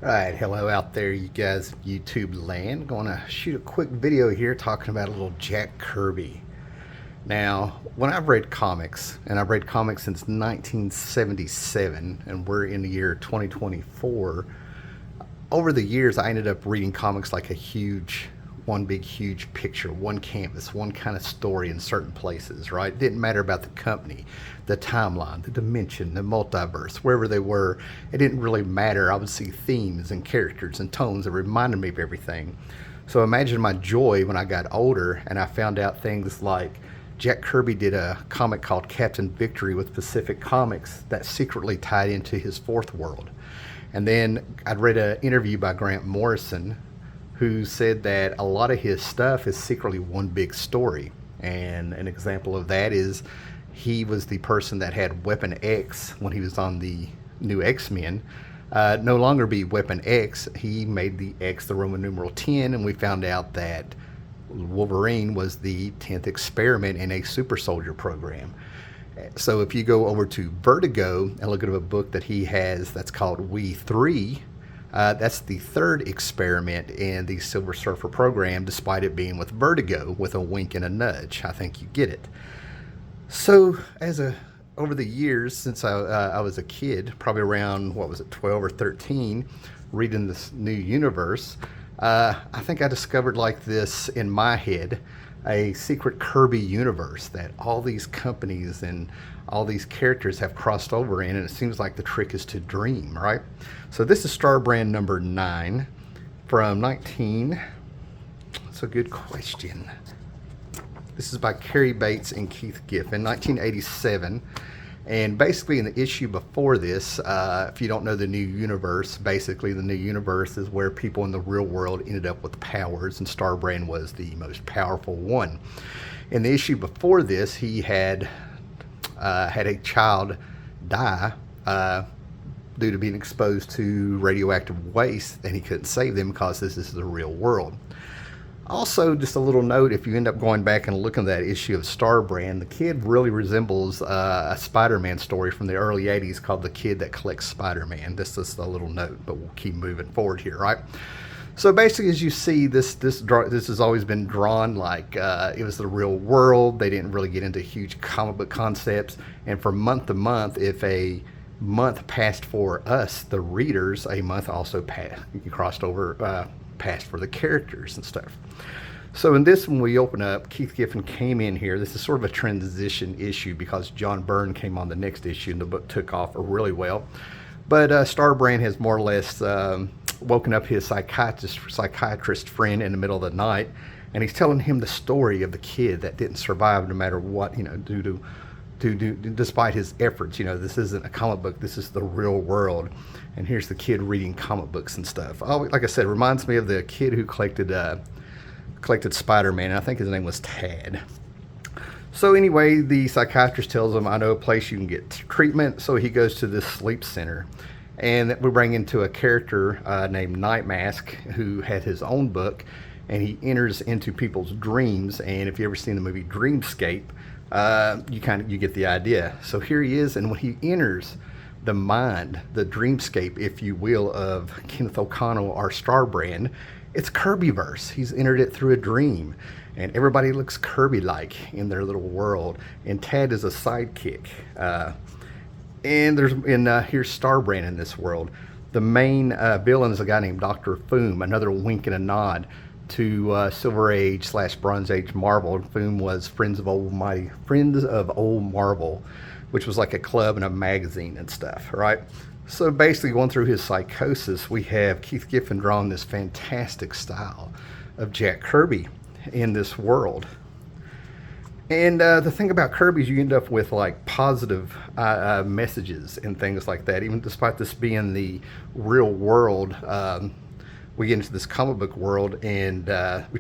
Alright, hello out there, you guys, YouTube land. Going to shoot a quick video here talking about a little Jack Kirby. Now, when I've read comics, and I've read comics since 1977, and we're in the year 2024, over the years I ended up reading comics like one big huge picture, one canvas, one kind of story in certain places, right? It didn't matter about the company, the timeline, the dimension, the multiverse, wherever they were. It didn't really matter. I would see themes and characters and tones that reminded me of everything. So imagine my joy when I got older and I found out things like Jack Kirby did a comic called Captain Victory with Pacific Comics that secretly tied into his fourth world. And then I'd read an interview by Grant Morrison who said that a lot of his stuff is secretly one big story. And an example of that is he was the person that had Weapon X when he was on the new X-Men. No longer be Weapon X, he made the X the Roman numeral 10, and we found out that Wolverine was the 10th experiment in a super soldier program. So if you go over to Vertigo and look at a book that he has that's called We 3, that's the third experiment in the Silver Surfer program, despite it being with Vertigo, with a wink and a nudge. I think you get it. So, over the years since I was a kid, probably around 12 or 13, reading this new universe, I think I discovered like this in my head, a secret Kirby universe that all these companies and all these characters have crossed over in, and it seems like the trick is to dream, right? So this is Star Brand number 9 from 19. That's a good question. This is by Cary Bates and Keith Giffen, 1987. And basically in the issue before this, if you don't know the new universe, basically the new universe is where people in the real world ended up with powers, and Starbrand was the most powerful one. In the issue before this, he had a child die due to being exposed to radioactive waste, and he couldn't save them because this is the real world. Also, just a little note, if you end up going back and looking at that issue of Starbrand, the kid really resembles a Spider-Man story from the early 80s called The Kid That Collects Spider-Man. This is a little note, but we'll keep moving forward here, right? So basically, as you see, this has always been drawn like it was the real world. They didn't really get into huge comic book concepts. And from month to month, if a month passed for us, the readers, a month also crossed over, passed for the characters and stuff. So in this one we open up, Keith Giffen came in here. This is sort of a transition issue because John Byrne came on the next issue and the book took off really well. But Starbrand has more or less woken up his psychiatrist friend in the middle of the night, and he's telling him the story of the kid that didn't survive no matter what, despite his efforts. This isn't a comic book, this is the real world. And here's the kid reading comic books and stuff. Oh, like I said, it reminds me of the kid who collected Spider-Man, and I think his name was Tad. So anyway, the psychiatrist tells him, I know a place you can get treatment. So he goes to this sleep center, and we bring into a character named Night Mask, who had his own book, and he enters into people's dreams. And if you ever seen the movie Dreamscape, you get the idea. So here he is, and when he enters the mind, the dreamscape, if you will, of Kenneth O'Connell, our Starbrand, it's Kirbyverse. He's entered it through a dream, and everybody looks Kirby-like in their little world. And Tad is a sidekick. Here's Starbrand in this world. The main villain is a guy named Dr. Foom. Another wink and a nod to Silver Age / Bronze Age Marvel. Foom was Friends of Old Marvel, which was like a club and a magazine and stuff, right? So basically, going through his psychosis, we have Keith Giffen drawing this fantastic style of Jack Kirby in this world. And the thing about Kirby is you end up with like positive messages and things like that. Even despite this being the real world, we get into this comic book world, and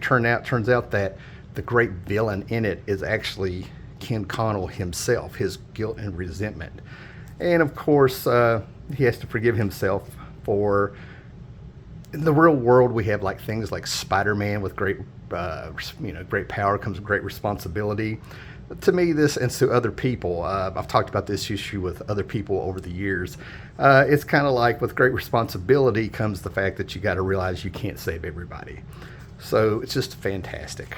turns out that the great villain in it is actually Ken Connell himself, his guilt and resentment. And of course, he has to forgive himself for, in the real world, we have like things like Spider-Man with great power comes great responsibility. to me, this and to other people, I've talked about this issue with other people over the years. It's kind of like with great responsibility comes the fact that you got to realize you can't save everybody. So it's just fantastic.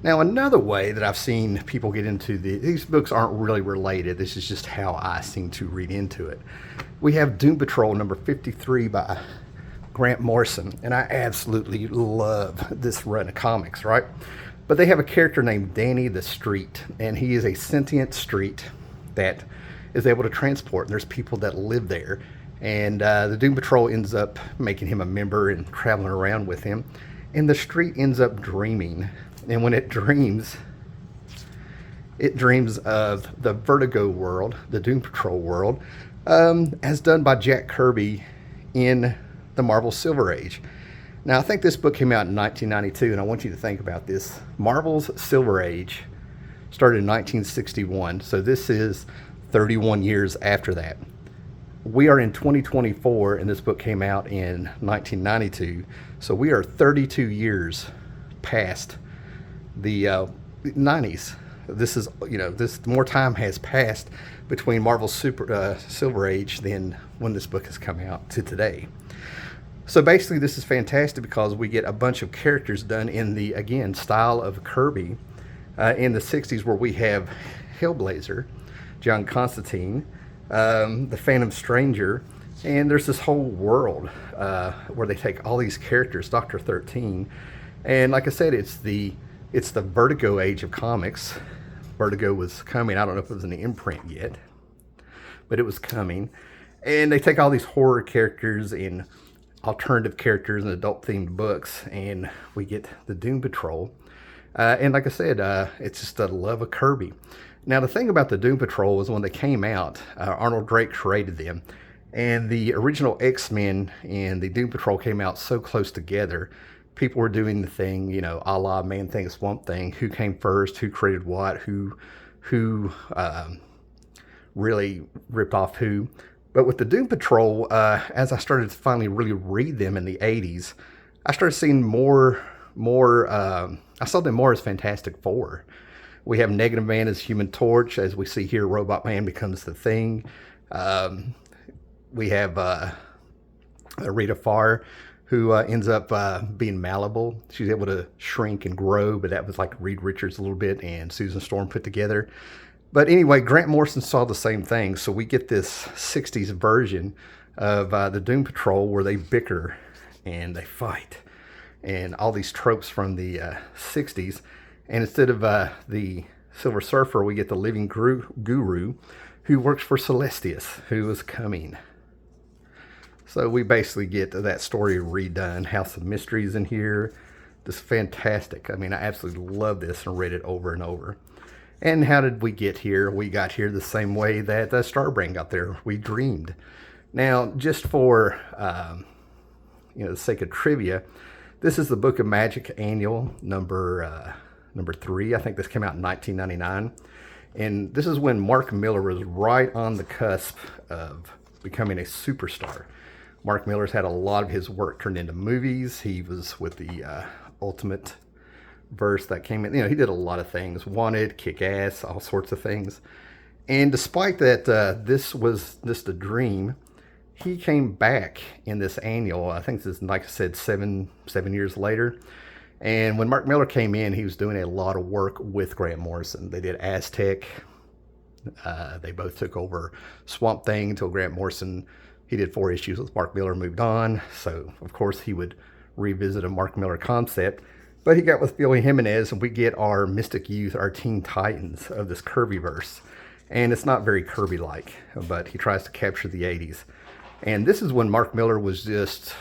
Now, another way that I've seen people get into these books aren't really related. This is just how I seem to read into it. We have Doom Patrol number 53 by Grant Morrison, and I absolutely love this run of comics, right? But they have a character named Danny the Street, and he is a sentient street that is able to transport. There's people that live there, and the Doom Patrol ends up making him a member and traveling around with him. And the street ends up dreaming, and when it dreams of the Vertigo world, the Doom Patrol world, as done by Jack Kirby in the Marvel Silver Age. Now, I think this book came out in 1992, and I want you to think about this. Marvel's Silver Age started in 1961, so this is 31 years after that. We are in 2024, and this book came out in 1992, so we are 32 years past the 90s. This is, this more time has passed between Marvel's Silver Age than when this book has come out to today. So basically, this is fantastic because we get a bunch of characters done in the, again, style of Kirby in the 60s, where we have Hellblazer, John Constantine, the Phantom Stranger, and there's this whole world where they take all these characters, Dr. 13, and like I said, it's the Vertigo age of comics. Vertigo was coming. I don't know if it was in the imprint yet, but it was coming. And they take all these horror characters and alternative characters and adult themed books, and we get the Doom Patrol. And like I said, it's just a love of Kirby. Now, the thing about the Doom Patrol was when they came out, Arnold Drake created them, and the original X-Men and the Doom Patrol came out so close together. People were doing the thing, a la Man-Thing, Swamp Thing, who came first, who created what, who really ripped off who. But with the Doom Patrol, as I started to finally really read them in the 80s, I started seeing more. I saw them more as Fantastic Four. We have Negative Man as Human Torch, as we see here. Robot Man becomes the Thing. We have Rita Farr, who ends up being malleable. She's able to shrink and grow, but that was like Reed Richards a little bit and Susan Storm put together. But anyway, Grant Morrison saw the same thing, so we get this 60s version of the Doom Patrol where they bicker and they fight and all these tropes from the 60s. And instead of the Silver Surfer, we get the Living Guru who works for Celestius, who is coming. So we basically get that story redone. House of Mysteries in here. This is fantastic. I mean, I absolutely love this and read it over and over. And how did we get here? We got here the same way that Starbrand got there. We dreamed. Now, just for the sake of trivia, this is the Book of Magic Annual number 3. I think this came out in 1999. And this is when Mark Millar was right on the cusp of becoming a superstar. Mark Millar's had a lot of his work turned into movies. He was with the Ultimate Verse that came in. He did a lot of things. Wanted, Kick-Ass, all sorts of things. And despite that, this was just a dream, he came back in this annual. I think this is, like I said, seven years later. And when Mark Millar came in, he was doing a lot of work with Grant Morrison. They did Aztec. They both took over Swamp Thing until Grant Morrison, he did 4 issues with Mark Millar, moved on. So, of course, he would revisit a Mark Millar concept. But he got with Billy Jimenez, and we get our Mystic Youth, our Teen Titans of this Kirbyverse. And it's not very Kirby-like, but he tries to capture the 80s. And this is when Mark Millar was just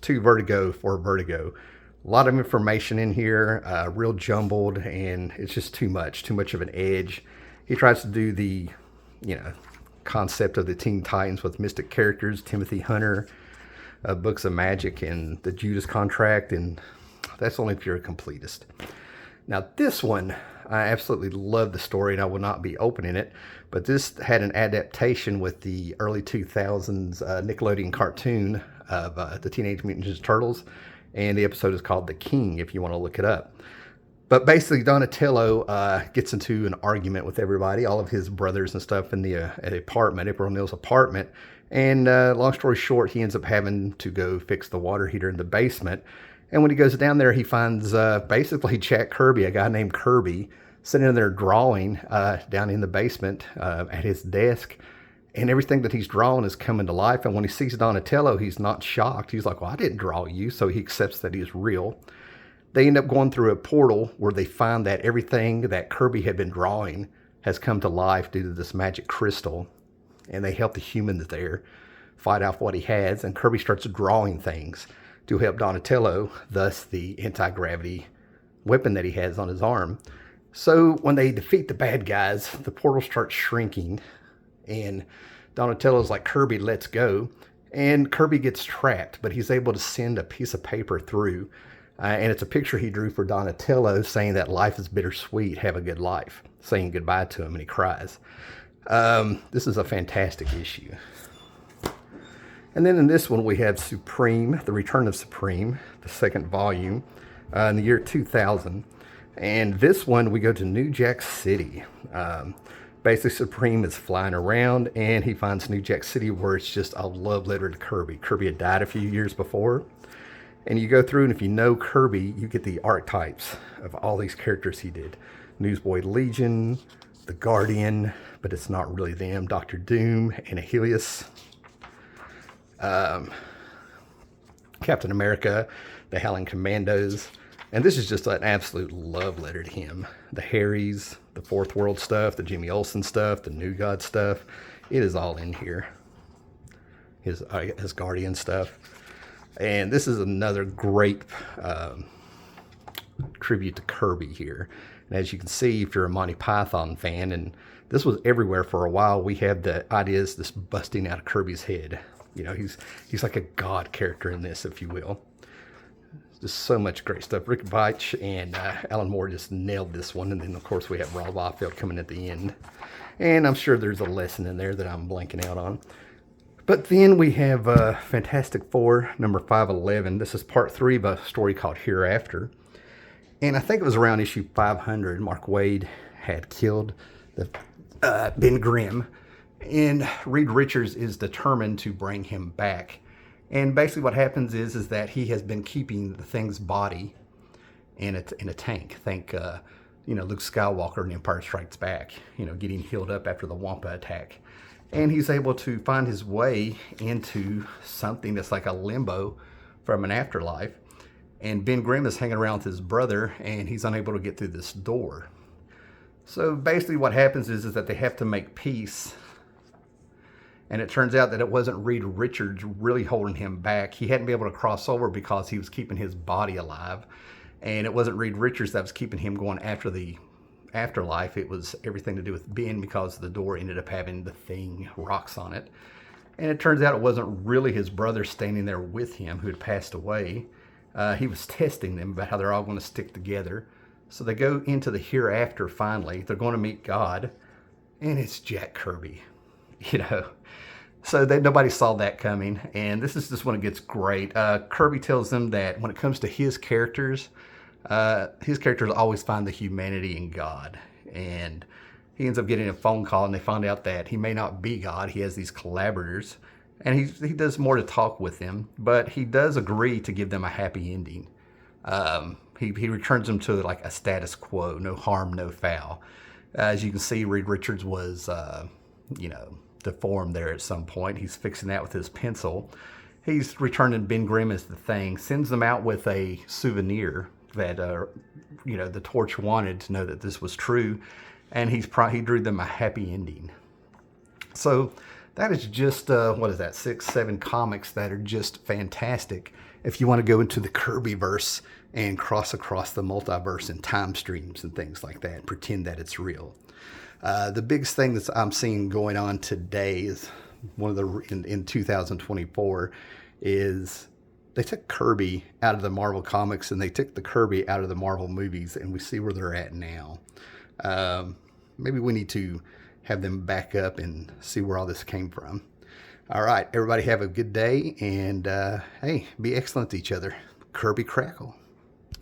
too Vertigo for Vertigo. A lot of information in here, real jumbled, and it's just too much of an edge. He tries to do the, concept of the Teen Titans with mystic characters, Timothy Hunter, Books of Magic, and the Judas Contract, and that's only if you're a completist. Now this one, I absolutely love the story, and I will not be opening it, but this had an adaptation with the early 2000s Nickelodeon cartoon of the Teenage Mutant Ninja Turtles, and the episode is called The King, if you want to look it up. But basically, Donatello gets into an argument with everybody, all of his brothers and stuff in the apartment, April O'Neil's apartment. And long story short, he ends up having to go fix the water heater in the basement. And when he goes down there, he finds basically Jack Kirby, a guy named Kirby, sitting in there drawing down in the basement at his desk. And everything that he's drawn is coming to life. And when he sees Donatello, he's not shocked. He's like, well, I didn't draw you. So he accepts that he's real. They end up going through a portal where they find that everything that Kirby had been drawing has come to life due to this magic crystal. And they help the humans there fight off what he has. And Kirby starts drawing things to help Donatello, thus the anti-gravity weapon that he has on his arm. So when they defeat the bad guys, the portal starts shrinking. And Donatello's like, Kirby, let's go. And Kirby gets trapped, but he's able to send a piece of paper through. And it's a picture he drew for Donatello saying that life is bittersweet, have a good life, saying goodbye to him, and he cries. This is a fantastic issue. And then in this one, we have Supreme, The Return of Supreme, the second volume, in the year 2000. And this one, we go to New Jack City. Basically, Supreme is flying around, and he finds New Jack City where it's just a love letter to Kirby. Kirby had died a few years before. And you go through, and if you know Kirby, you get the archetypes of all these characters he did. Newsboy Legion, the Guardian, but it's not really them, Dr. Doom, Annihilus, Captain America, the Howling Commandos. And this is just an absolute love letter to him. The Harrys, the Fourth World stuff, the Jimmy Olsen stuff, the New God stuff. It is all in here. His Guardian stuff. And this is another great tribute to Kirby here. And as you can see, if you're a Monty Python fan, and this was everywhere for a while, we had the ideas this busting out of Kirby's head. You know, he's like a god character in this, if you will. Just so much great stuff. Rick Veitch and Alan Moore just nailed this one. And then, of course, we have Rob Liefeld coming at the end. And I'm sure there's a lesson in there that I'm blanking out on. But then we have Fantastic Four, number 511. This is part 3 of a story called Hereafter. And I think it was around issue 500. Mark Waid had killed Ben Grimm. And Reed Richards is determined to bring him back. And basically what happens is that he has been keeping the Thing's body in a tank. Think, Luke Skywalker in Empire Strikes Back, getting healed up after the Wampa attack. And he's able to find his way into something that's like a limbo from an afterlife. And Ben Grimm is hanging around with his brother, and he's unable to get through this door. So basically what happens is that they have to make peace. And it turns out that it wasn't Reed Richards really holding him back. He hadn't been able to cross over because he was keeping his body alive. And it wasn't Reed Richards that was keeping him going after the afterlife. It was everything to do with Ben, because the door ended up having the Thing rocks on it. And it turns out it wasn't really his brother standing there with him who had passed away. He was testing them about how they're all going to stick together. So they go into the hereafter finally. They're going to meet God. And it's Jack Kirby. So nobody saw that coming. And this is just when it gets great. Kirby tells them that when it comes to his characters always find the humanity in God. And he ends up getting a phone call, and they find out that he may not be God. He has these collaborators, and he does more to talk with them, but he does agree to give them a happy ending. He returns them to like a status quo, no harm, no foul. As you can see, Reed Richards was, deformed there at some point. He's fixing that with his pencil. He's returning Ben Grimm as the Thing, sends them out with a souvenir that the Torch wanted to know that this was true, and he drew them a happy ending. So that is just 6-7 comics that are just fantastic if you want to go into the Kirbyverse and cross across the multiverse and time streams and things like that and pretend that it's real. The biggest thing that I'm seeing going on today is in 2024 is they took Kirby out of the Marvel comics, and they took the Kirby out of the Marvel movies, and we see where they're at now. Maybe we need to have them back up and see where all this came from. All right, everybody have a good day, and hey, be excellent to each other. Kirby Crackle.